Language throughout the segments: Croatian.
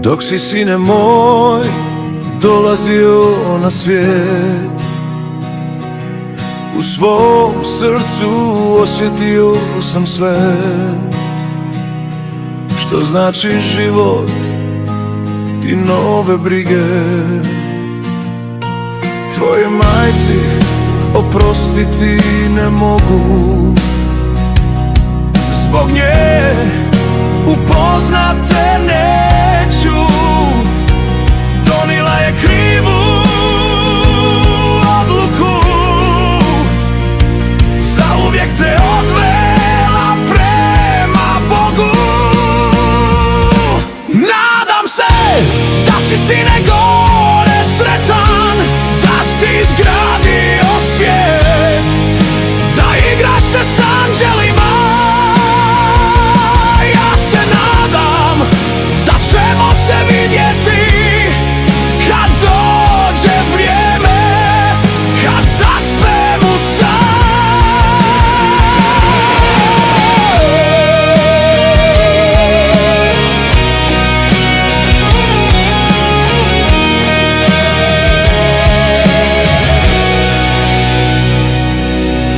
Dok si, sine moj, dolazio na svijet, u svom srcu osjetio sam sve što znači život i nove brige. Tvojoj majci oprostiti ne mogu, zbog nje upoznat te neću. Donila je krivu odluku, zauvijek te odvela prema Bogu. Nadam se da si, sine, gore sretan, da si izgradio svijet, da igraš se s anđelima. Ja se nadam da ćemo se vidjeti kad dođe vrijeme, kad zaspem u san.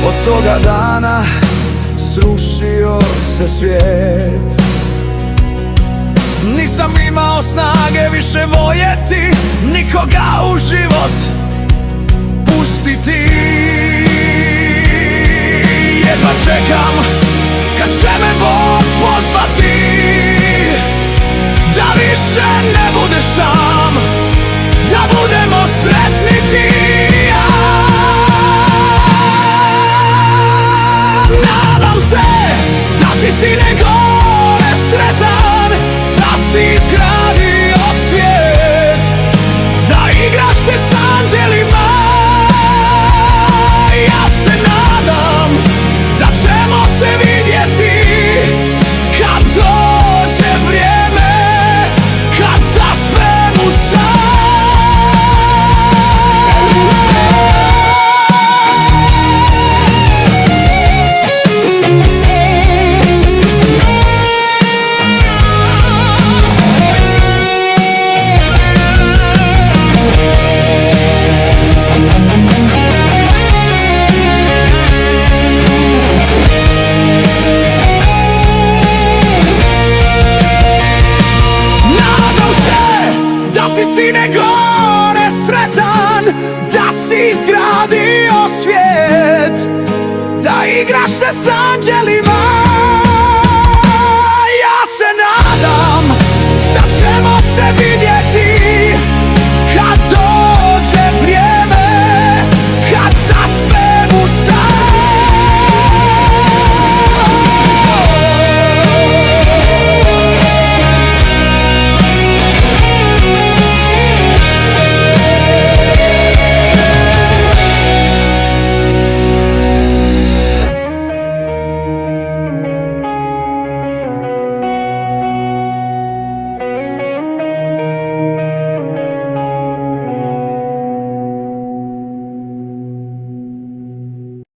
Od toga dana srušio se svijet, nisam imao snage više voljeti nikoga u život pustiti. Jedva čekam kad će me Bog pozvati, da više ne budeš sam, da budemo sretni ti i ja. Nadam se da si, sine, gore sretan, da si izgradio svijet, da igraš se s anđelima. Ja se nadam da ćemo se vidjeti kad dođe vrijeme, kad zaspem u san. Sine, gore sretan, da si izgradio svijet, da igraš se s anđelima. Ja se nadam da ćemo se vidjeti